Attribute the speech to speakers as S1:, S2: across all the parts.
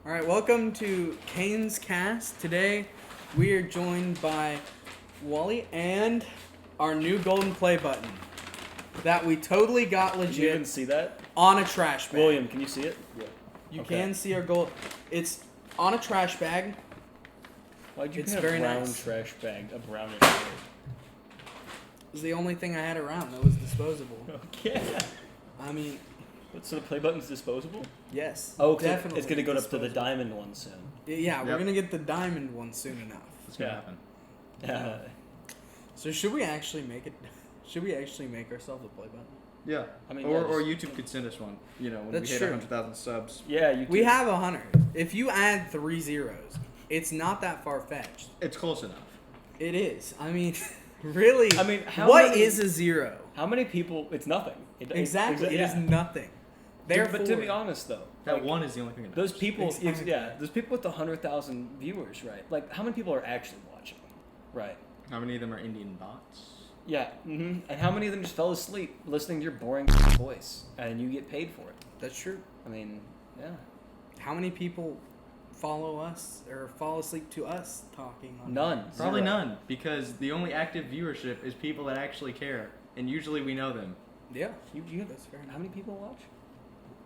S1: All right, welcome to Cain's Cast. Today, we are joined by Wally and our new golden play button that we totally got legit.
S2: Can you even see that?
S1: On a trash bag.
S2: William, can you see it?
S3: Yeah.
S1: You
S2: Okay.
S1: can see our gold. It's on a trash bag.
S2: Why'd you
S1: It's
S2: put
S1: very
S2: a brown
S1: nice.
S2: trash bag, a brownish shirt?
S1: It was the only thing I had around that was disposable.
S2: Okay.
S1: I mean,
S2: So the play button's disposable?
S1: yes.
S2: Oh, 'cause
S1: definitely.
S2: it's gonna go up to the
S1: disposable.
S2: diamond one soon.
S1: Yeah, we're
S3: Yep.
S1: gonna get the diamond one soon enough.
S3: It's gonna
S2: Yeah.
S3: happen.
S2: Yeah.
S1: So should we actually make it? Should we actually make ourselves a play button?
S3: Yeah.
S2: I mean,
S3: or
S2: yeah, just-
S3: YouTube could send us one. You know, when
S1: That's
S3: we hit
S1: true.
S3: 100,000 subs.
S2: Yeah, you.
S1: We
S2: can-
S1: have 100. If you add 3 zeros, it's not that far fetched.
S3: It's close enough.
S1: It is. I mean, really.
S2: I mean, how
S1: what
S2: many-
S1: is a zero?
S2: How many people? It's nothing.
S1: Exactly. It is
S2: yeah.
S1: nothing. Therefore,
S2: But to be honest, though,
S3: That
S2: like,
S3: one is the only thing. That
S2: those
S3: matters.
S2: people,
S1: Exactly.
S2: yeah, those people with the 100,000 viewers, right? Like, how many people are actually watching? Right.
S3: How many of them are Indian bots?
S2: Yeah. And how many of them just fell asleep listening to your boring voice, and you get paid for it?
S1: that's true.
S2: I mean, yeah.
S1: How many people follow us or fall asleep to us talking on
S2: None.
S3: Probably
S2: Zero.
S3: none, because the only active viewership is people that actually care, and usually we know them.
S1: Yeah.
S2: You
S1: That's fair
S2: how
S1: enough.
S2: many people watch?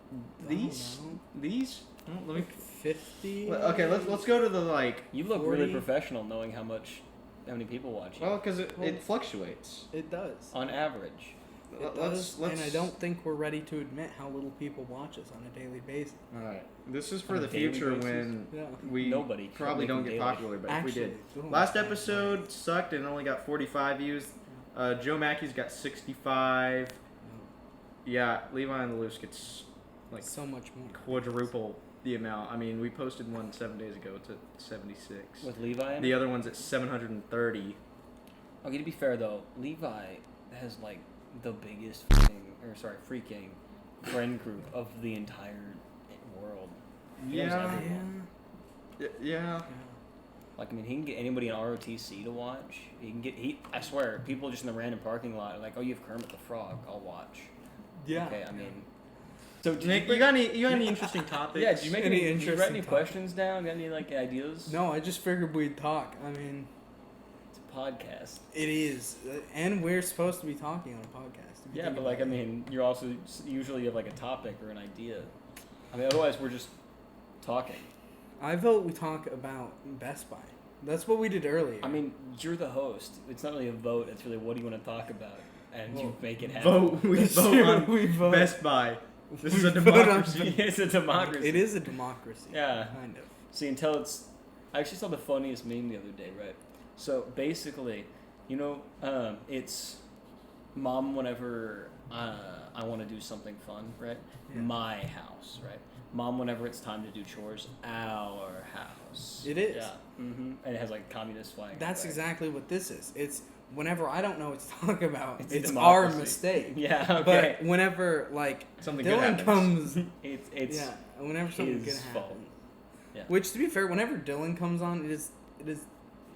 S1: I don't
S3: These,
S1: know.
S3: these. Oh, let me.
S1: 50.
S3: Okay, let's go to the like.
S2: You look
S1: 40.
S2: really professional knowing how many people watch you.
S3: Well, because it fluctuates.
S1: It does.
S2: On average.
S1: It does. And I don't think we're ready to admit how little people watch us on a daily basis.
S3: All right. This is for
S2: On a
S3: the
S2: daily
S3: future
S2: basis?
S3: when
S1: Yeah.
S3: we
S2: Nobody
S3: probably
S2: can
S3: don't
S2: make
S3: get
S2: them daily.
S3: popular, but
S1: Actually,
S3: if we did.
S1: oh,
S3: Last
S1: that's
S3: episode sucked and only got 45 views. Joe Mackey's got 65. Yeah, Levi and the Loose gets like
S1: so much more.
S3: quadruple the amount. I mean, we posted one 7 days ago. It's at 76.
S2: With Levi? in
S3: The
S2: it?
S3: other one's at 730.
S2: Okay, to be fair though, Levi has like the biggest freaking friend group of the entire world. He knows
S3: Yeah.
S2: everyone.
S3: Yeah.
S1: Yeah.
S2: Like, I mean, he can get anybody in ROTC to watch. I swear, people just in the random parking lot are like, oh, you have Kermit the Frog, I'll watch.
S1: Yeah.
S2: Okay, I mean. So, did
S3: Nick,
S2: you
S3: you got any interesting topics?
S2: Yeah, did you make
S1: Any
S2: did you write
S1: interesting
S2: any
S1: topic?
S2: questions down? Got any, like, ideas?
S1: No, I just figured we'd talk. I mean,
S2: It's a podcast.
S1: it is. And we're supposed to be talking on a podcast. if you
S2: Yeah,
S1: think
S2: but, like, I
S1: about it.
S2: mean, you're also usually have, like, a topic or an idea. I mean, otherwise, we're just talking.
S1: I vote we talk about Best Buy. That's what we did earlier.
S2: I mean, you're the host. It's not really a vote. It's really what do you want to talk about, and you
S1: Well,
S2: make it happen.
S3: Vote. We
S1: That's
S3: vote
S1: true,
S3: on
S1: we vote.
S3: Best Buy. This is
S1: We
S3: a
S1: vote on
S3: democracy.
S2: It's a democracy.
S1: It is a democracy.
S2: Yeah.
S1: Kind of.
S2: See, until it's. I actually saw the funniest meme the other day, right? So basically, you know, it's mom whenever I want to do something fun, right?
S1: Yeah.
S2: My house, right? Mom whenever it's time to do chores, our house.
S1: It is.
S2: Yeah. And it has like communist flag.
S1: That's
S2: right?
S1: exactly what this is. It's whenever I don't know what to talk about,
S2: It's a
S1: it's our
S2: democracy.
S1: mistake.
S2: Yeah. Okay.
S1: But whenever, like,
S3: Something good
S1: Dylan
S3: happens.
S1: comes...
S2: It's
S1: yeah, whenever something
S2: his
S1: good
S2: fault.
S1: happens.
S2: Yeah.
S1: Which, to be fair, whenever Dylan comes on, it is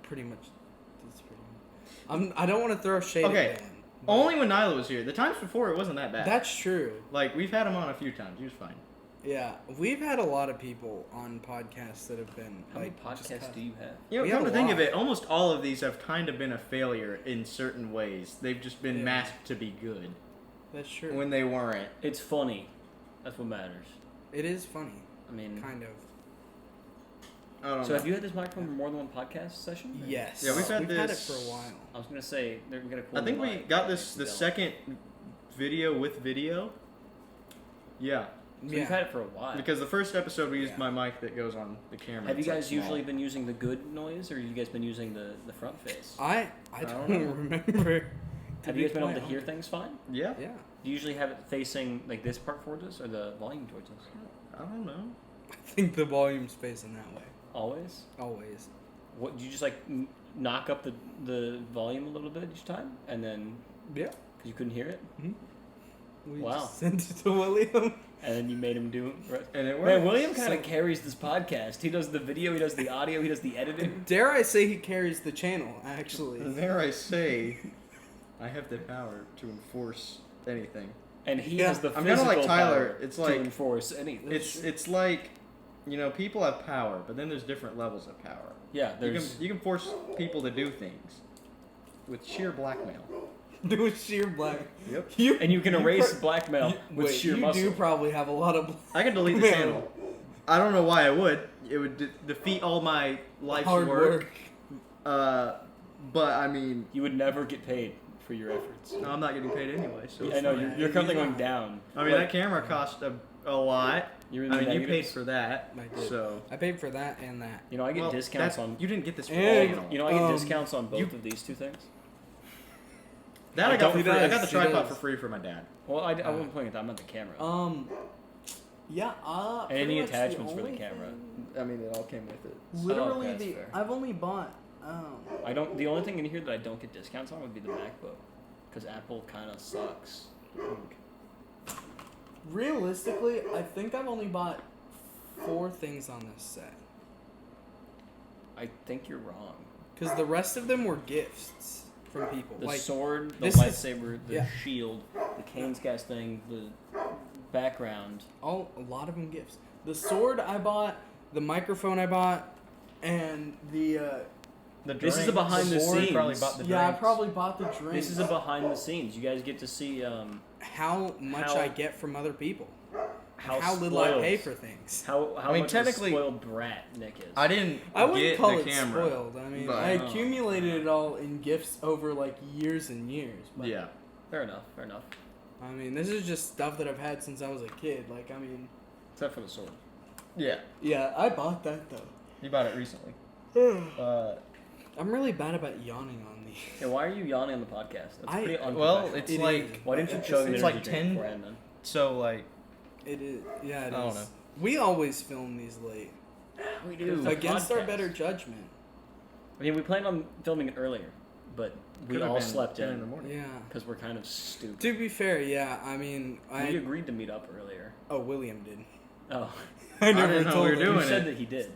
S1: pretty much... It's pretty much I don't want to throw shade
S3: Okay.
S1: at Dylan. but
S3: Only when Nyla was here. The times before, it wasn't that bad.
S1: That's true.
S3: Like, we've had him on a few times. He was fine.
S1: Yeah. We've had a lot of people on podcasts that have been,
S2: How many
S1: like... just
S2: podcasts
S1: cut.
S2: do you have?
S3: You know,
S1: We
S3: come
S1: have
S3: to
S1: a
S3: think of
S1: lot.
S3: it, almost all of these have kind of been a failure in certain ways. They've just been
S1: Yeah.
S3: masked to be good
S1: That's true.
S3: when they weren't.
S2: It's funny. That's what matters.
S1: It is funny.
S2: I mean,
S1: Kind of.
S3: I don't
S2: so
S3: know.
S2: have you had this microphone for more than one podcast session?
S1: Yes.
S3: Yeah, we've had
S1: it
S3: this-
S1: for a while.
S2: I was gonna say we got a cool.
S3: I think we
S2: mic.
S3: got this the
S2: Dylan.
S3: second video with video. Yeah,
S2: So we've had it for a while.
S3: because the first episode we used
S1: Yeah.
S3: my mic that goes on the camera.
S2: Have you
S3: It's, like,
S2: guys
S3: small.
S2: usually been using the good noise, or have you guys been using the front face?
S1: I
S3: don't
S1: don't
S3: know.
S1: remember.
S2: Have you guys been able to hear things fine?
S3: Yeah,
S1: Yeah.
S2: Do you usually have it facing like this part towards us, or the volume towards us?
S3: I don't know.
S1: I think the volume's facing that way.
S2: Always.
S1: Always.
S2: What do you just like knock up the volume a little bit each time, and then
S1: Yeah.
S2: because you couldn't hear it,
S1: We
S2: Wow.
S1: just sent it to William.
S2: and then you made him do it. Right.
S3: And it works.
S2: Man, William kind
S1: So-
S2: of carries this podcast. He does the video, he does the audio, he does the editing.
S1: Dare I say he carries the channel, actually.
S3: And there I say, I have the power to enforce anything.
S2: And he
S1: Yeah.
S2: has the
S3: I'm
S2: physical
S3: kinda like Tyler.
S2: power
S3: It's
S2: to
S3: like-
S2: enforce anything.
S3: It's like people have power, but then there's different levels of power.
S2: Yeah,
S3: You can force people to do things with sheer blackmail.
S1: Do a sheer black.
S3: Yep.
S2: and you can erase blackmail with sheer muscle.
S1: You do probably have a lot of.
S3: I can delete the
S1: blackmail.
S3: channel. I don't know why I would. It would defeat all my life's
S1: Hard work.
S3: But I mean,
S2: You would never get paid for your efforts.
S3: no, I'm not getting paid anyway. So
S2: I know
S1: fine.
S2: you're currently
S1: You're
S2: going
S1: not.
S2: down.
S3: I mean, that camera cost a lot.
S2: You're in
S3: I
S2: the
S3: mean, you paid
S2: negatives.
S3: for that.
S1: I did.
S3: So
S1: I paid for that and that.
S2: You know, I get
S3: well,
S2: discounts
S3: that's-
S2: on.
S3: You didn't get this for
S1: And-
S3: all.
S2: You know, I get
S1: Um,
S2: discounts on both of these two things.
S3: That
S2: I
S3: I got for
S1: don't-
S3: free.
S1: he
S3: I got the
S1: does, he
S3: tripod
S1: does.
S3: for free for my dad.
S2: Well, I wasn't playing with that. I meant the camera.
S1: Yeah.
S2: and
S1: pretty
S2: any
S1: much the
S2: attachments for the
S1: only
S2: camera.
S1: thing-
S3: I mean, it all came with it.
S1: Literally,
S2: Oh, okay, that's fair.
S1: I've only bought.
S2: I don't. The only thing in here that I don't get discounts on would be the MacBook, because Apple kind of sucks.
S1: Realistically, I think I've only bought 4 things on this set.
S2: I think you're wrong.
S1: Because the rest of them were gifts from people.
S2: The
S1: like,
S2: sword, the
S1: this is-
S2: lightsaber, the
S1: yeah.
S2: shield, the Cain's cast thing, the background.
S1: a lot of them gifts. The sword I bought, the microphone I bought, and the
S2: This is a behind the
S3: Board
S2: scenes.
S3: probably bought the
S1: yeah, I
S3: drinks.
S1: probably bought the drinks.
S2: This is a behind the scenes. You guys get to see
S1: how much
S2: how-
S1: I get from other people.
S2: how
S1: little
S2: spoiled,
S1: I pay for things.
S2: How
S3: I mean,
S2: much of a
S3: technically-
S2: spoiled brat Nick is.
S3: I didn't
S1: I wouldn't
S3: get
S1: call
S3: the
S1: it
S3: camera.
S1: spoiled. I mean,
S3: but-
S1: I accumulated it all in gifts over like years and years. But,
S3: Yeah.
S2: Fair enough. Fair enough.
S1: I mean, this is just stuff that I've had since I was a kid. Like, I mean,
S2: Except for the sword.
S3: Yeah.
S1: yeah, I bought that though.
S3: You bought it recently.
S1: I'm really bad about yawning on these.
S2: Yeah, why are you yawning on the podcast? That's
S1: I-
S2: pretty
S3: Well,
S2: unprofessional.
S3: it's
S1: It
S3: like
S1: is.
S2: Why didn't you
S1: It's-
S2: chug an
S3: it's
S2: energy
S3: like
S2: drink
S3: 10
S2: beforehand then?
S3: so like
S1: It is. Yeah, it is.
S3: I don't know.
S1: We always film these late
S2: We do.
S1: against our better judgment.
S2: I mean, we planned on filming it earlier, but we
S3: could've
S2: all
S3: been
S2: slept
S3: 10 in the
S2: in
S3: morning.
S1: Yeah.
S2: because we're kind of stupid.
S1: To be fair, yeah. I mean,
S2: We agreed to meet up earlier.
S1: William did.
S2: Oh,
S1: I
S3: didn't know we were
S1: him.
S3: doing
S2: you said
S3: it.
S2: that he did.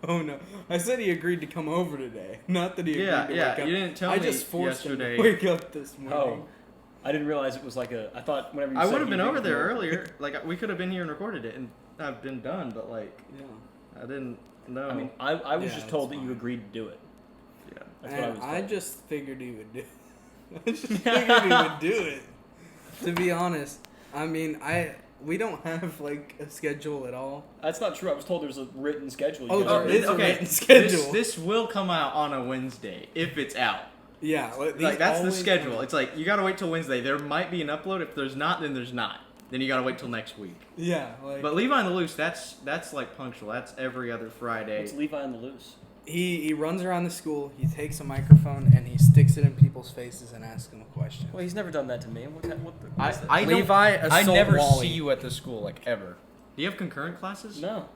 S1: Oh no! I said he agreed to come over today. Not that he agreed
S3: Yeah,
S1: to
S3: yeah,
S1: wake up.
S3: you didn't tell
S1: I
S3: me
S1: just forced
S3: yesterday.
S1: him to wake up this morning.
S2: Oh, I didn't realize it was like a. I thought whenever you
S3: I
S2: said
S3: would have
S2: you
S3: been over
S2: agreed to
S3: there
S2: come
S3: earlier. Like we could have been here and recorded it, and I've been done. But like
S1: Yeah.
S3: I didn't know.
S2: I mean, I was
S1: Yeah,
S2: just told
S1: that's
S2: that you
S1: fine.
S2: agreed to do it.
S3: yeah.
S2: That's what I
S1: And
S2: was
S1: I
S2: told.
S1: just figured he would do. I just figured he would do it. To be honest, I mean, we don't have like a schedule at all.
S2: That's not true. I was told there's a written schedule.
S1: Oh,
S2: guys
S1: there
S2: are-
S1: is a written schedule.
S3: This will come out on a Wednesday if it's out.
S1: Yeah,
S3: Like
S1: these
S3: that's the
S1: always
S3: schedule.
S1: come-
S3: It's like you gotta wait till Wednesday. There might be an upload. If there's not, then there's not. Then you gotta wait till next week.
S1: Yeah, like
S3: But Levi on the Loose, that's like punctual. That's every other Friday.
S2: What's Levi on the loose?
S1: he runs around the school. He takes a microphone and he sticks it in people's faces and asks them a question.
S2: Well, he's never done that to me. What the,
S3: I
S2: what's that?
S3: don't-
S1: Levi,
S3: I
S1: assault
S3: never
S1: Wally.
S3: see you at the school like ever. Do you have concurrent classes?
S2: No.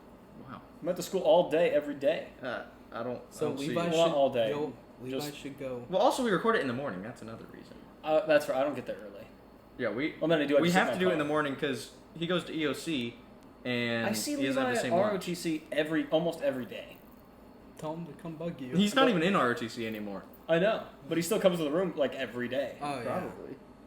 S3: Wow.
S2: I'm at the school all day, every day.
S3: I don't.
S1: So
S3: I don't see
S1: Levi
S3: you.
S2: Well,
S1: should
S2: not all day.
S1: Levi
S2: Just-
S1: should go.
S3: Well, also we record it in the morning. That's another reason.
S2: That's right. I don't get there early.
S3: Yeah, we
S2: Well, then I do. I
S3: we
S2: just sit
S3: have
S2: in
S3: to
S2: my
S3: do it in the
S2: car.
S3: morning because he goes to EOC, and
S2: I see
S3: he
S2: Levi
S3: doesn't have the
S2: at
S3: same lunch.
S2: ROTC almost every day.
S1: Tell him to come bug you.
S3: He's not even in ROTC anymore.
S2: I know, but he still comes to the room like every day.
S1: Oh yeah.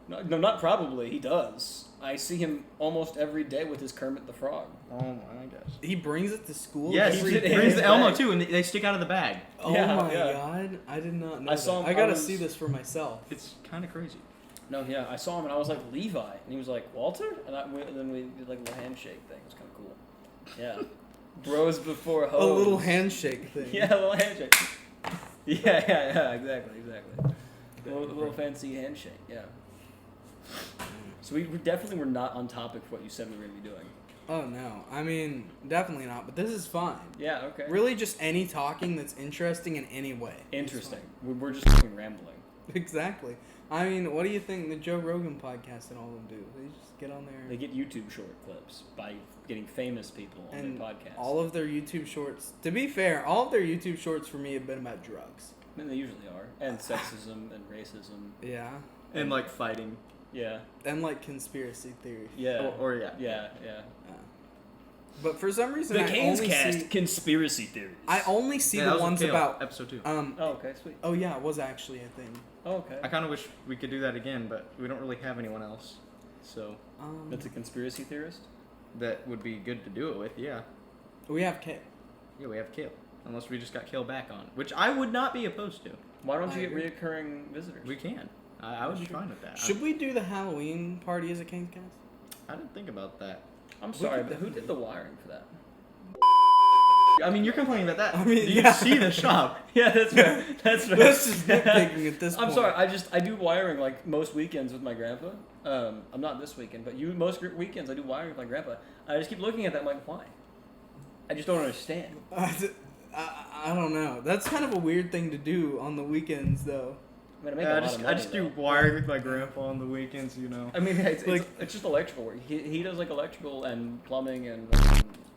S2: No, not probably. He does. I see him almost every day with his Kermit the Frog.
S3: Oh my gosh.
S1: He brings it to school.
S3: Yes,
S1: every
S3: he
S2: it in
S1: day.
S3: brings
S2: his
S3: the Elmo
S2: bag.
S3: too, and they stick out of the bag.
S1: Oh
S2: Yeah,
S1: my
S2: yeah.
S1: god! I did not know.
S2: I saw
S1: that.
S2: him-
S1: I gotta
S2: I was-
S1: see this for myself.
S3: It's kind of crazy.
S2: No, yeah, I saw him and I was like Levi, and he was like Walter, and then we did like a little handshake thing. It was kind of cool. Yeah, bros before hoes.
S1: A little handshake thing.
S2: Yeah, a little handshake. Yeah, exactly. A little fancy handshake. Yeah. So we definitely were not on topic for what you said we were going to be doing.
S1: Oh no! I mean, definitely not. But this is fine.
S2: Yeah. Okay.
S1: Really, just any talking that's interesting in any way. It's
S2: Interesting.
S1: fine.
S2: We're just fucking rambling.
S1: Exactly. I mean, what do you think the Joe Rogan podcast and all of them do? They just get on there
S2: They get YouTube short clips by getting famous people on
S1: and
S2: their podcast.
S1: all of their YouTube shorts. To be fair, all of their YouTube shorts for me have been about drugs.
S2: I mean, they usually are, and sexism and racism.
S1: Yeah.
S3: And like fighting.
S2: Yeah.
S1: And like conspiracy theory.
S2: Yeah.
S3: Or yeah.
S2: Yeah.
S1: But for some reason,
S2: The
S1: I
S2: Cain's
S1: only
S2: Cast
S1: see
S2: conspiracy theories.
S1: I only see
S3: Yeah, that
S1: the
S3: was with
S1: ones
S3: Kale,
S1: about
S3: episode 2.
S2: Oh, okay, sweet.
S1: Oh yeah, it was actually a thing.
S2: Oh, okay.
S3: I kind of wish we could do that again, but we don't really have anyone else. So
S2: That's a conspiracy theorist?
S3: that would be good to do it with, yeah.
S1: We have Kale.
S3: Yeah, we have Kale. Unless we just got Kale back on, which I would not be opposed to.
S2: Why don't you
S1: I
S2: get reoccurring visitors?
S3: We can. I would be fine with that.
S1: Should we do the Halloween party as a King's Cast?
S3: I didn't think about that.
S2: I'm sorry, but who did the wiring for that?
S3: I mean, you're complaining about that.
S1: I mean,
S3: you
S1: yeah.
S3: see the shop.
S2: Yeah, that's fair. That's fair.
S1: That's just nitpicking at this point.
S2: I'm sorry. I do wiring like most weekends with my grandpa. I'm not this weekend, but most weekends I do wiring with my grandpa. I just keep looking at that. I'm like, why? I just don't understand.
S1: I don't know. That's kind of a weird thing to do on the weekends, though.
S2: I mean, I make a lot of money,
S3: I just do wiring with my grandpa on the weekends, you know.
S2: I mean, it's just electrical work. He does like electrical and plumbing and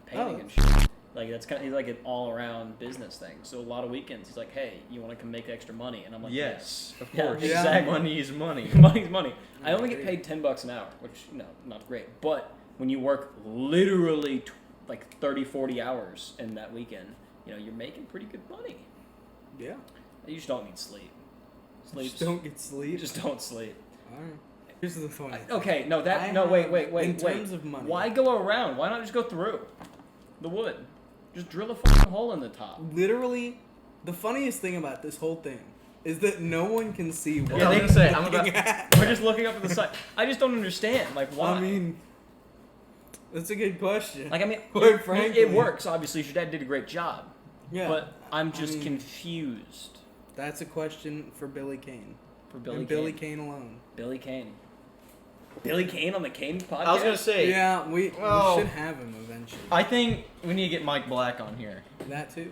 S2: painting and shit. Like that's kind of, he's like an all around business thing. So a lot of weekends he's like, hey, you want to come make extra money? And I'm like,
S3: yes, of
S2: Yeah,
S3: course.
S2: exactly.
S3: Money is money.
S2: Money's money. I only get paid $10 an hour, which not great. But when you work literally like 30, 40 hours in that weekend, you're making pretty good money.
S1: Yeah.
S2: You just don't need sleep.
S1: Just don't get sleep.
S2: Just don't sleep.
S1: All right. Here's the funny.
S2: Okay, no, wait.
S1: In terms of money.
S2: Why go around? Why not just go through the wood? Just drill a fucking hole in the top.
S1: Literally, the funniest thing about this whole thing is that no one can see what
S3: Yeah, they
S1: I'm
S3: can say,
S1: looking at.
S2: We're just looking up at the side. I just don't understand. Like, why?
S1: I mean, that's a good question.
S2: like, I mean,
S1: quite frankly,
S2: it works. Obviously, your dad did a great job.
S1: Yeah.
S2: But I'm just confused.
S1: That's a question for Billy Cain.
S2: For Billy
S1: and
S2: Cain.
S1: Billy Cain alone.
S2: Billy Cain. Billy Cain on the Cain podcast?
S3: I was gonna say.
S1: Yeah, we
S3: well,
S1: should have him eventually.
S3: I think we need to get Mike Black on here.
S1: That too.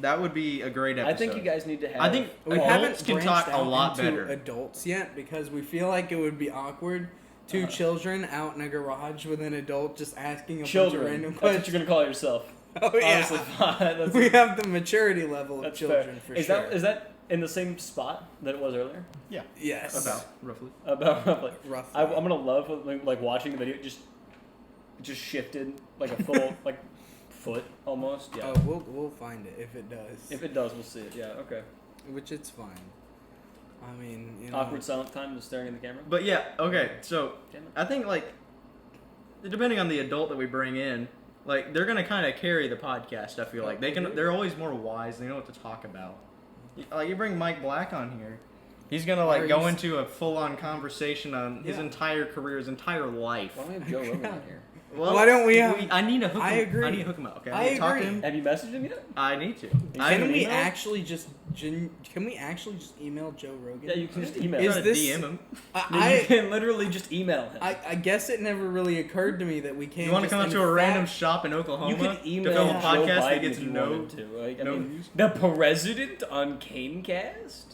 S3: That would be a great episode.
S2: I think you guys need to have.
S3: I think
S1: We
S3: adults
S1: haven't
S3: can
S1: branched
S3: talk a
S1: out
S3: lot
S1: into
S3: better.
S1: adults yet because we feel like it would be awkward. Two children out in a garage with an adult just asking a
S2: children.
S1: bunch of random
S2: That's what
S1: questions.
S2: you're gonna call yourself.
S1: Oh yeah.
S2: Honestly, that's
S1: We have the maturity level of
S2: that's
S1: children
S2: fair.
S1: for
S2: Is
S1: sure.
S2: that in the same spot that it was earlier?
S3: Yeah.
S1: Yes.
S3: About roughly.
S2: About roughly.
S1: Roughly.
S2: I'm gonna love like watching the video. Just shifted like a full like foot almost. Yeah.
S1: Oh, we'll find it if it does.
S2: If it does, we'll see it. Yeah. Okay.
S1: Which it's fine. I mean,
S2: Awkward silent time, just staring at the camera.
S3: But yeah, okay. So
S2: Damn it.
S3: I think like depending on the adult that we bring in, like they're gonna kind of carry the podcast. I feel like they're always more wise. They know what to talk about. Like you bring Mike Black on here, he's gonna like go into a full-on conversation on his entire career, his entire life.
S2: Why don't we have Joe Rogan on here?
S3: Well,
S1: Why don't we have?
S3: I need to hook him.
S1: I agree.
S3: I need to hook him up. Okay.
S1: I
S3: need to talk to
S1: agree.
S3: him.
S2: Have you messaged him yet?
S3: I need to.
S1: Can we
S2: email?
S1: actually just email Joe Rogan?
S2: Yeah, you can just email.
S1: Is
S2: him.
S1: this-
S3: DM him?
S2: You
S1: I
S2: can literally just email him.
S1: I guess it never really occurred to me that we can't.
S3: You want to
S1: just
S3: come out to a
S1: in
S3: random
S1: fact-
S3: shop in Oklahoma
S2: You could
S3: to
S2: email
S3: film a
S2: Joe
S3: podcast
S2: Biden
S3: that gets
S2: if you
S3: no.
S2: wanted to. Like, I
S3: no
S2: mean,
S3: views?
S2: the president on Canecast?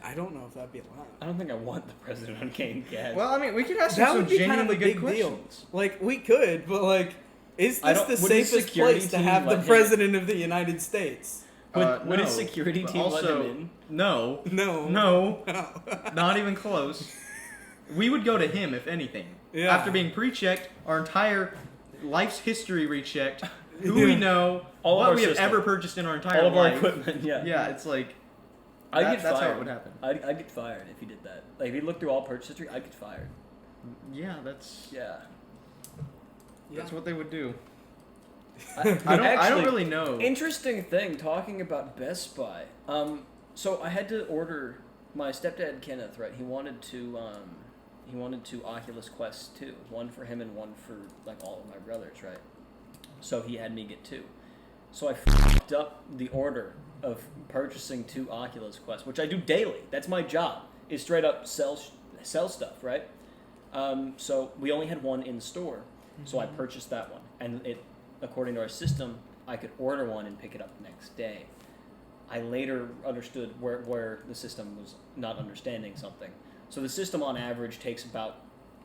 S1: I don't know if that'd be allowed.
S2: I don't think I want the president on Canecast.
S3: Well, I mean, we could ask
S1: That
S3: him some
S1: would be kind of
S3: genuinely
S1: a
S3: good
S1: big deal.
S3: questions.
S1: Like we could, but like, is
S2: I
S1: this
S2: don't-
S1: the
S2: would his
S1: safest
S2: security
S1: place to
S2: team
S1: have the
S2: let him-
S1: president of the United States?
S2: would his
S3: No,
S2: security
S3: but
S2: team let
S3: also,
S2: him in?
S3: No.
S1: No.
S3: No.
S1: No.
S3: Not even close. We would go to him if anything.
S1: Yeah.
S3: After being pre-checked, our entire life's history rechecked, who we know,
S2: All of
S3: what
S2: our
S3: we have
S2: system.
S3: ever purchased in our entire
S2: All of our
S3: life.
S2: equipment, yeah.
S3: Yeah, it's like
S2: I'd
S3: that-
S2: get
S3: that's
S2: fired.
S3: how it would happen.
S2: I'd get fired if he did that. Like, if he looked through all purchase history, I'd get fired.
S3: Yeah, that's
S2: Yeah.
S3: that's what they would do.
S2: I
S3: I don't
S2: actually-
S3: really know.
S2: Interesting thing talking about Best Buy. So I had to order my stepdad Kenneth. Right, he wanted to Oculus Quest 2, one for him and one for like all of my brothers. Right, so he had me get 2. So I fucked up the order of purchasing 2 Oculus Quest, which I do daily. That's my job. Is straight up sell stuff. Right. So we only had one in store, so I purchased that one, and it. According to our system, I could order one and pick it up the next day. I later understood where the system was not understanding something. So the system on average takes about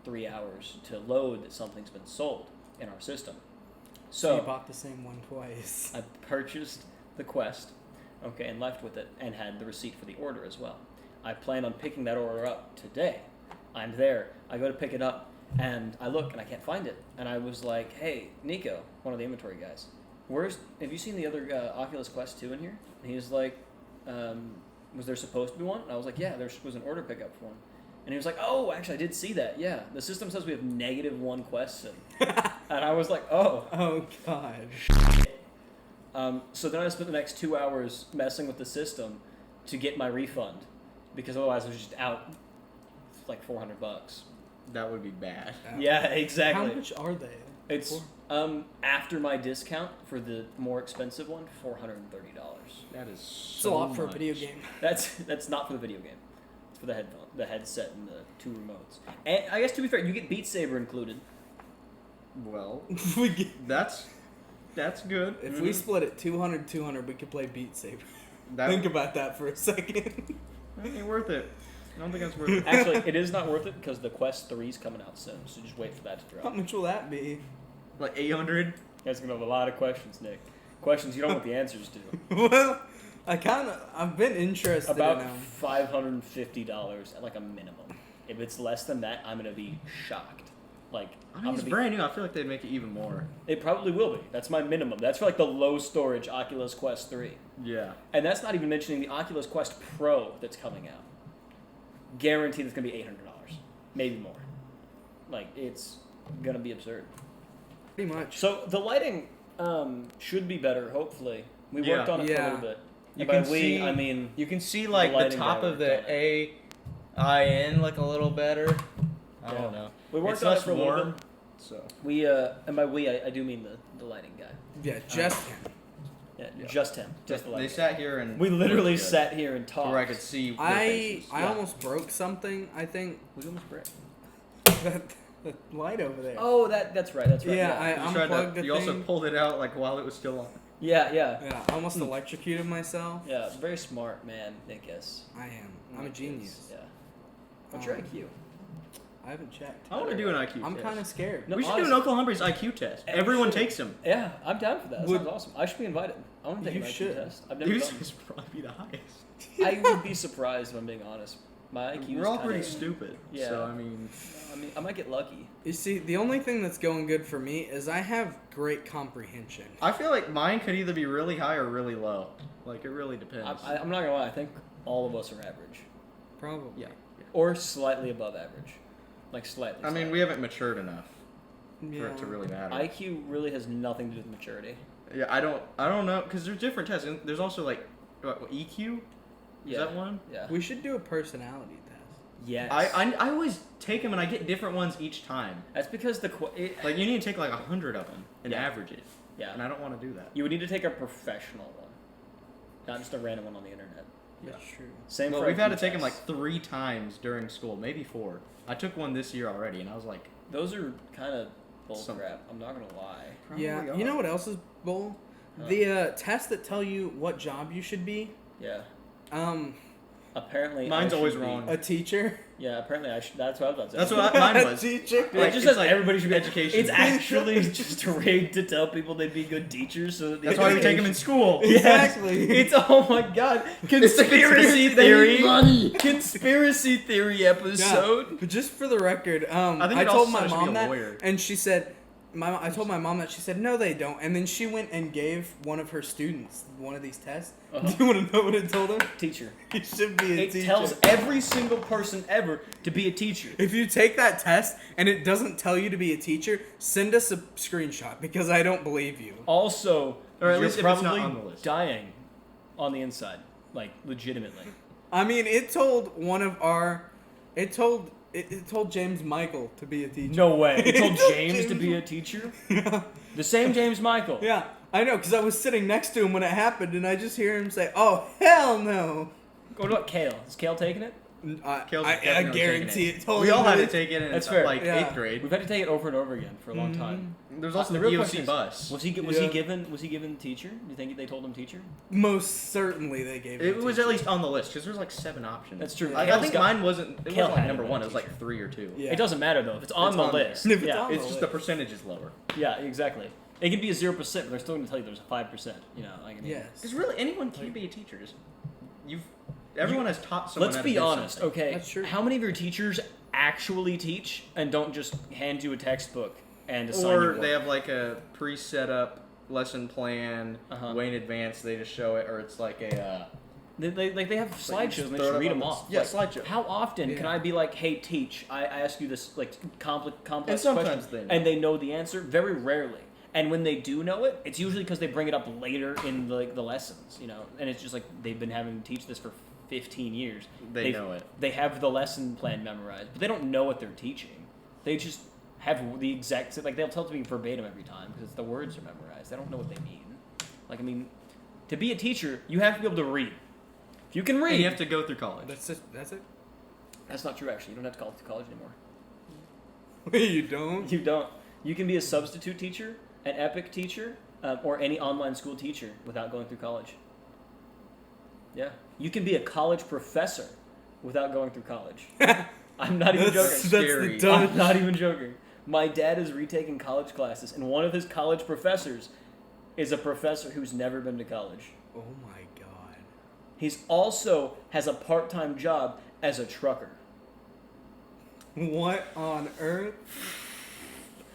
S2: 3 hours to load that something's been sold in our system.
S1: So you
S2: So
S1: bought the same one twice.
S2: I purchased the Quest, okay, and left with it, and had the receipt for the order as well. I plan on picking that order up today. I'm there. I go to pick it up, and I look, and I can't find it. And I was like, hey, Nico, one of the inventory guys, have you seen the other Oculus Quest 2 in here? And he was like, was there supposed to be one? And I was like, yeah, there was an order pickup for one. And he was like, oh, actually, I did see that. Yeah, the system says we have -1 quests in. And I was like, oh.
S1: Oh god.
S2: So then I spent the next 2 hours messing with the system to get my refund, because otherwise I was just out like $400.
S3: That would be bad.
S2: Yeah, exactly.
S1: How much are they?
S2: It's after my discount for the more expensive one, $430.
S3: That is
S1: It's a lot for a video game.
S2: That's not for the video game. It's for the headset, and the 2 remotes. And I guess to be fair, you get Beat Saber included.
S3: Well,
S1: We get-
S3: that's good.
S1: if we split it 200, we could play Beat Saber.
S3: That
S1: Think about that for a second.
S3: ain't worth it. I don't think that's worth it.
S2: Actually, it is not worth it because the Quest 3 is coming out soon, so just wait for that to
S1: How
S2: drop.
S1: much will that be?
S3: Like 800.
S2: You guys are gonna have a lot of questions, Nick. Questions you don't want the answers to.
S1: Well, I've been interested
S2: About
S1: in them.
S2: $550 at like a minimum. If it's less than that, I'm gonna be shocked. Like,
S3: I mean, it's brand new. I feel like they'd make it even more.
S2: It probably will be. That's my minimum. That's for like the low storage Oculus Quest 3.
S3: Yeah.
S2: And that's not even mentioning the Oculus Quest Pro that's coming out. Guaranteed it's gonna be $800, maybe more. Like, it's gonna be absurd.
S1: Pretty much.
S2: So the lighting should be better. Hopefully, we worked on it for a little bit.
S3: You
S2: And by
S3: can
S2: we,
S3: see-
S2: I mean
S3: You can see like the
S2: lighting
S3: top
S2: guy
S3: of the
S2: worked on
S3: AIN like a little better. I
S2: Yeah.
S3: don't know.
S2: we worked
S3: It's
S2: on it
S3: less
S2: for a little
S3: warm,
S2: bit.
S3: so
S2: We and by we, I do mean the lighting guy.
S1: Yeah, just him.
S2: Yeah, just him, just the
S3: they
S2: lighting. guy.
S3: sat here and
S2: We literally
S3: looked good,
S2: sat here and talked.
S3: where I could see. their
S1: I
S3: faces.
S1: I
S2: Yeah.
S1: almost broke something. I think
S2: We almost break.
S1: that the light over there.
S2: Oh, that's right. That's right.
S1: Yeah,
S2: Yeah,
S3: You tried
S1: unplugged
S3: to-
S1: the
S3: You also
S1: thing.
S3: pulled it out like while it was still on.
S2: yeah.
S1: Yeah, I almost electrocuted myself.
S2: Yeah, very smart man, Nick is.
S1: I am. I'm a genius.
S2: Yeah. What's your
S1: Um,
S2: IQ?
S1: I haven't checked.
S3: I want to do an IQ
S1: I'm
S3: test.
S1: kind of scared.
S2: No,
S3: we should do
S2: honestly-
S3: an Uncle Humphrey's IQ test. Everyone
S2: Actually-
S3: takes them.
S2: Yeah, I'm down for that. That
S1: Would-
S2: sounds awesome. I should be invited. I want to take
S1: You
S2: an IQ
S1: should.
S2: test. I've never
S3: Yours
S2: done.
S3: would probably be the highest.
S2: I would be surprised if I'm being honest. My IQ
S3: We're
S2: is
S3: all
S2: kinda,
S3: pretty stupid.
S2: Yeah.
S3: So I mean,
S2: I might get lucky.
S1: You see, the only thing that's going good for me is I have great comprehension.
S3: I feel like mine could either be really high or really low. Like it really depends.
S2: I'm not gonna lie. I think all of us are average,
S1: Probably.
S3: yeah.
S2: or slightly above average, like slightly.
S3: I mean, we haven't matured enough for
S1: Yeah.
S3: it to really matter.
S2: IQ really has nothing to do with maturity.
S3: Yeah, I don't know, because there's different tests. And there's also like what, EQ.
S2: Yeah.
S3: Is that one?
S2: Yeah.
S1: We should do a personality test.
S2: Yes.
S3: I always take them and I get different ones each time.
S2: That's because
S3: Like you need to take like 100 of them and
S2: Yeah.
S3: average it.
S2: yeah.
S3: And I don't want to do that.
S2: You would need to take a professional one, not just a random one on the internet.
S1: That's true.
S2: Same
S3: Well,
S2: for
S3: we've had to
S2: IQ
S3: take them
S2: tests.
S3: like 3 times during school, maybe 4. I took one this year already, and I was like,
S2: Those are kind of bull
S3: Some-
S2: crap. I'm not gonna lie.
S1: Yeah.
S3: probably
S1: You know
S3: are.
S1: what else is bull?
S2: Huh.
S1: The tests that tell you what job you should be.
S2: Yeah.
S1: Um,
S2: Apparently,
S3: Mine's
S2: I
S3: always
S2: should be-
S1: a
S3: wrong.
S1: teacher.
S2: Yeah. Apparently, I should. That's what I was about to say.
S3: That's what mine was.
S1: teacher.
S2: Like,
S3: Like,
S2: it just
S3: it's
S2: says
S3: like
S2: everybody should be
S3: education.
S2: It's actually just rigged to tell people they'd be good teachers, so that
S3: That's why we take them in school.
S1: Exactly.
S2: It's oh my god, conspiracy theory, conspiracy theory episode.
S1: But just for the record,
S3: I think
S1: I
S3: it
S1: told
S3: also
S1: my
S3: says to be
S1: mom
S3: a
S1: that,
S3: lawyer.
S1: and she said, I told my mom that. She said, no, they don't. And then she went and gave one of her students one of these tests.
S2: Uh-huh.
S1: Do you want to know what it told her?
S2: Teacher.
S1: You should be a
S2: It
S1: teacher.
S2: tells every single person ever to be a teacher.
S1: If you take that test and it doesn't tell you to be a teacher, send us a screenshot because I don't believe you.
S2: Also,
S3: Or at
S2: you're
S3: least if it's not
S2: probably
S3: on the list.
S2: dying on the inside, like legitimately.
S1: I mean, it told one of our, it told James Michael to be a teacher.
S2: No way. It told James to
S1: James-
S2: be a teacher.
S1: Yeah.
S2: The same James Michael.
S1: Yeah, I know, because I was sitting next to him when it happened, and I just hear him say, "Oh hell no!"
S2: What about Kale? Is Kale taking it?
S3: Kale's
S1: I
S3: definitely
S1: guarantee
S3: taking
S1: it. Totally
S3: We all had to
S1: is.
S3: take it in
S2: That's fair.
S3: like
S1: Yeah.
S3: 8th grade.
S2: We've had to take it over and over again for a long time.
S3: There's also
S2: The
S3: the
S2: real question
S3: EOC
S2: is,
S3: bus.
S2: Was he
S1: Yeah.
S2: given teacher? Do you think they told him teacher?
S1: Most certainly, they gave
S3: It
S1: a
S3: was
S1: teacher.
S3: at least on the list because there's like 7 options.
S2: That's true.
S3: I
S2: Kale's
S3: think
S2: got-
S3: mine wasn't. It
S2: Kale
S3: wasn't like
S2: had
S3: number
S2: to be
S3: 1.
S2: a
S3: It was like
S2: teacher.
S3: 3 or 2.
S1: Yeah.
S2: It doesn't matter though. If it's on
S3: It's
S2: the
S3: on there.
S2: list.
S1: If it's
S2: yeah.
S1: on
S3: It's
S1: the
S3: just
S1: list.
S3: the percentage is lower.
S2: Yeah, exactly. It can be a 0%, but they're still going to tell you there's a 5%. You know, like I mean,
S1: Yes.
S3: Because really, anyone can be a teacher. Just everyone has taught someone.
S2: Let's
S3: how to
S2: be
S3: do
S2: honest,
S3: something.
S2: okay?
S1: That's true.
S2: How many of your teachers actually teach and don't just hand you a textbook and assign you
S3: Or
S2: work?
S3: they have like a pre-set up lesson plan
S2: Uh-huh.
S3: way in advance. They just show it, or it's like a
S2: They have slideshows and they just read them off.
S3: Yeah,
S2: like,
S3: slideshow.
S2: How often
S1: Yeah.
S2: can I be like, hey, teach, I ask you this like complex
S3: And sometimes
S2: question,
S3: they know.
S2: and they know the answer? Very rarely. And when they do know it, it's usually because they bring it up later in the lessons, you know. And it's just like they've been having to teach this for 15 years.
S3: They know it.
S2: They have the lesson plan memorized, but they don't know what they're teaching. They just have the exact like they'll tell it to me verbatim every time because the words are memorized. They don't know what they mean. Like I mean, to be a teacher, you have to be able to read. If you can read,
S3: And you have to go through college.
S1: That's it. That's it.
S2: That's not true. Actually, you don't have to go to college anymore.
S1: You don't.
S2: You don't. You can be a substitute teacher, an epic teacher, or any online school teacher without going through college. Yeah. You can be a college professor without going through college. I'm not even joking.
S1: That's the
S3: Scary.
S1: dumbest.
S2: I'm not even joking. My dad is retaking college classes, and one of his college professors is a professor who's never been to college.
S1: Oh my god.
S2: He's also has a part-time job as a trucker.
S1: What on earth?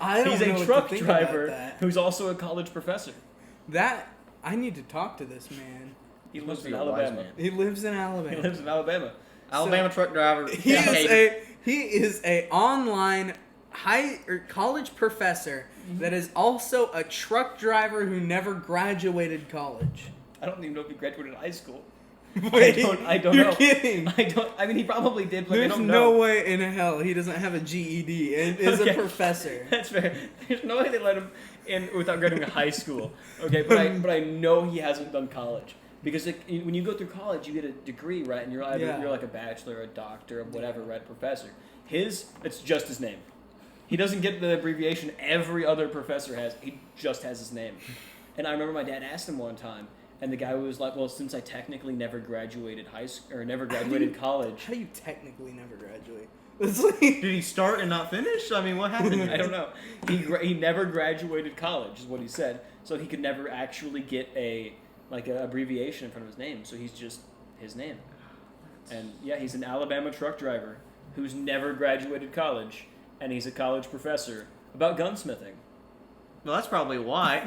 S1: I don't
S2: He's
S1: know
S2: a
S1: what
S2: truck
S1: to think
S2: driver
S1: about that.
S2: who's also a college professor.
S1: That I need to talk to this man.
S2: He
S3: Must
S2: lives
S3: be
S2: in
S3: a wise
S2: Alabama.
S3: man.
S1: He lives in Alabama.
S2: He lives in Alabama.
S3: Alabama truck driver.
S1: He
S3: Yeah.
S1: is a online college professor that is also a truck driver who never graduated college.
S2: I don't even know if he graduated high school.
S1: Wait,
S2: I don't
S1: you're
S2: know.
S1: kidding.
S2: I mean, he probably did, but I
S1: There's
S2: don't
S1: no
S2: know.
S1: way in hell he doesn't have a GED and is
S2: Okay.
S1: a professor.
S2: That's fair. There's no way they let him in without graduating high school. Okay, but I know he hasn't done college because when you go through college, you get a degree, right? And you're either you're like a bachelor, a doctor, or whatever, right? Professor. It's just his name. He doesn't get the abbreviation every other professor has. He just has his name. And I remember my dad asked him one time, and the guy was like, "Well, since I technically never graduated high school or never graduated college."
S1: How do you technically never graduate? It's like,
S3: Did he start and not finish? I mean, what happened?
S2: I don't know. He never graduated college, is what he said. So he could never actually get a abbreviation in front of his name. So he's just his name. And yeah, he's an Alabama truck driver who's never graduated college, and he's a college professor about gunsmithing.
S3: Well, that's probably why.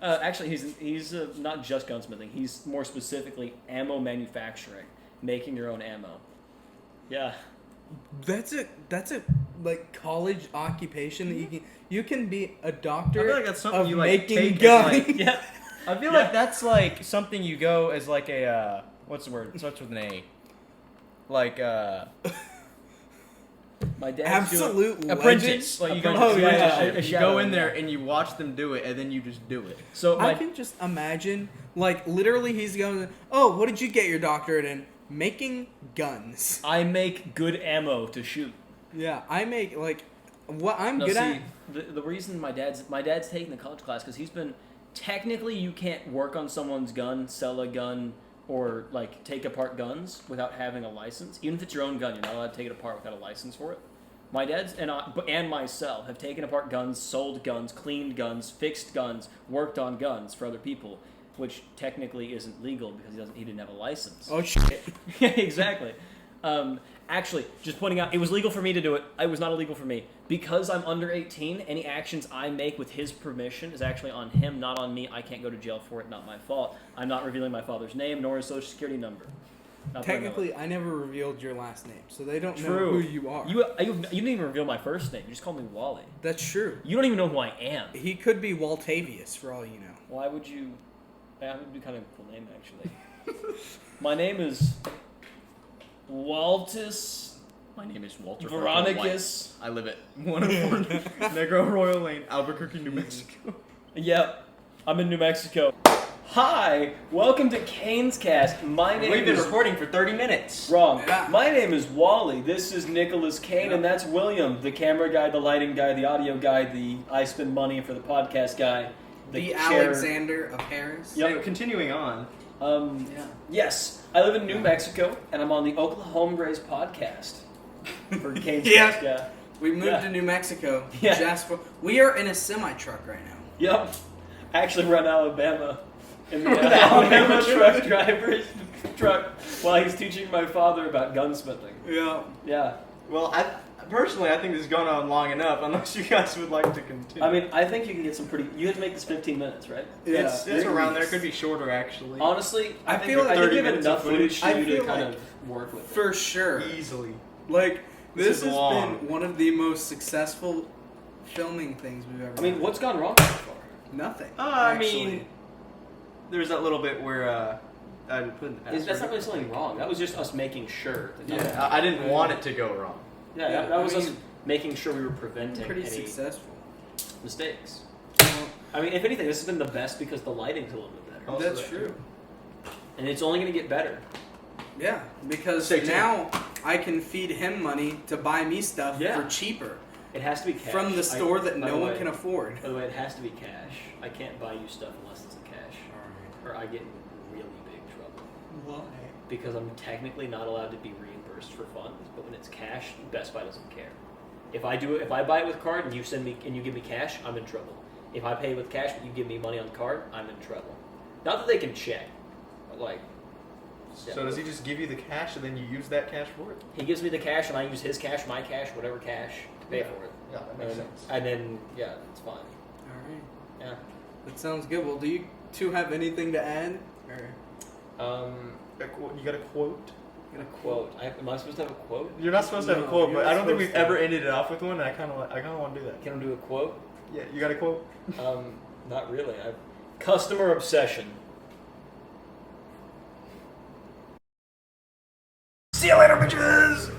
S2: Actually, he's not just gunsmithing. He's more specifically ammo manufacturing, making your own ammo. Yeah.
S1: that's a like college occupation that you can be a doctor
S3: I feel like that's something
S1: of
S3: you, like,
S1: making
S3: take as,
S1: guns.
S3: like-
S2: Yeah.
S3: I feel like that's like something you go as like a what's the word? It starts with an A. Like
S2: My dad's doing
S1: Absolute
S3: apprentice. Like you go,
S1: Apprentice.
S3: to
S1: Oh, yeah,
S3: apprenticeship,
S2: yeah.
S3: and you go in there and you watch them do it, and then you just do it.
S2: So
S1: I
S2: my
S1: can just imagine, like, literally he's going, oh, what did you get your doctorate in? Making guns.
S2: I make good ammo to shoot.
S1: Yeah, I make, like, what I'm
S2: No,
S1: good
S2: see,
S1: at.
S2: the reason my dad's taking the college class because he's been technically you can't work on someone's gun, sell a gun, or like take apart guns without having a license. Even if it's your own gun, you're not allowed to take it apart without a license for it. My dad's and myself have taken apart guns, sold guns, cleaned guns, fixed guns, worked on guns for other people, which technically isn't legal because he didn't have a license.
S1: Oh, shit.
S2: Yeah, exactly. Actually, just pointing out, it was legal for me to do it. It was not illegal for me. Because I'm under 18, any actions I make with his permission is actually on him, not on me. I can't go to jail for it, not my fault. I'm not revealing my father's name nor his social security number. Not that I know
S1: Technically, I never revealed your last name, so they don't know
S2: True.
S1: who you are.
S2: You didn't even reveal my first name. You just called me Wally.
S1: That's true.
S2: You don't even know who I am.
S1: He could be Waltavius, for all you know.
S2: Why would you... That would be kind of a cool name, actually. My name is... Waltus
S3: My name is Walter
S2: Veronicus.
S3: I live at 104 Negro Royal Lane, Albuquerque, New Mexico.
S2: Yep, I'm in New Mexico. Hi, welcome to Cain's Cast. My name
S3: We've been
S2: is...
S3: recording for 30 minutes.
S2: Wrong.
S1: Yeah.
S2: My name is Wally. This is Nicholas Cain, and that's William, the camera guy, the lighting guy, the audio guy, the I spend money for the podcast guy,
S1: The
S2: chair.
S1: Alexander of Paris.
S2: Yep.
S3: Anyway, continuing on.
S1: Yeah.
S2: Yes, I live in New Mexico, and I'm on the Oklahombres podcast for Cain's
S1: Yeah.
S2: Cast. Yeah.
S1: We moved
S2: Yeah.
S1: to New Mexico.
S2: Yeah.
S1: Jasper. We are in a semi-truck right now.
S2: Yep. Actually, we're in Alabama. In the Alabama truck driver's truck while he's teaching my father about gunsmithing.
S1: Yeah.
S2: Yeah.
S3: Well, personally, I think this has gone on long enough. Unless you guys would like to continue.
S2: I mean, I think you can get some pretty. You have to make this 15 minutes, right?
S3: it's
S1: Yeah.
S3: around there. It could be shorter actually.
S2: Honestly,
S1: I
S3: think
S1: feel
S3: with
S1: like-
S2: I think
S3: 30
S2: you have
S3: minutes
S2: enough
S3: of
S2: footage
S1: I
S2: for you to
S1: feel
S2: kind
S1: like-
S2: of work with.
S1: For sure.
S3: Easily.
S1: Like, this
S3: is
S1: has
S3: long.
S1: been one of the most successful filming things we've ever
S2: I mean,
S1: done.
S2: what's gone wrong so far?
S1: Nothing.
S3: I
S1: actually.
S3: mean, there's that little bit where I put in the password.
S2: That's not really something wrong. That was just us making sure. That nothing-
S3: Yeah, I didn't want it to go wrong.
S2: Yeah,
S1: Yeah,
S2: that was
S1: I
S2: us
S1: mean,
S2: making sure we were preventing
S1: pretty
S2: any
S1: successful.
S2: mistakes.
S1: Well,
S2: I mean, if anything, this has been the best because the lighting's a little bit better.
S3: Also
S1: that's
S3: that
S1: true.
S2: And it's only going to get better.
S1: Yeah, because
S3: Stay tuned.
S1: now I can feed him money to buy me stuff
S2: Yeah.
S1: for cheaper
S2: It has to be cash.
S1: from the store that
S2: by
S1: no
S2: the
S1: one
S2: way-
S1: can afford.
S2: By the way, it has to be cash. I can't buy you stuff unless it's in cash. Or I get in really big trouble.
S3: Why?
S2: Because I'm technically not allowed to be reimbursed for funds, but when it's cash, Best Buy doesn't care. If I buy it with card and you give me cash, I'm in trouble. If I pay with cash but you give me money on card, I'm in trouble. Not that they can check, but like. yeah.
S3: So does he just give you the cash and then you use that cash for it?
S2: He gives me the cash and I use his cash, my cash, whatever cash to pay
S3: Yeah.
S2: for it.
S3: Yeah, that makes sense.
S2: And then yeah, it's fine.
S1: All right,
S2: Yeah.
S1: that sounds good. Well, do you two have anything to add? Or
S3: You got a quote?
S2: A quote. Am I supposed to have a quote?
S3: You're not supposed to have a
S1: No,
S3: quote,
S1: you're
S3: but I don't think
S1: supposed
S3: we've
S1: to.
S3: ever ended it off with one. And I kind of want to do that.
S2: Can I do a quote?
S3: Yeah, you got a quote?
S2: Not really. Customer obsession.
S3: See you later, bitches.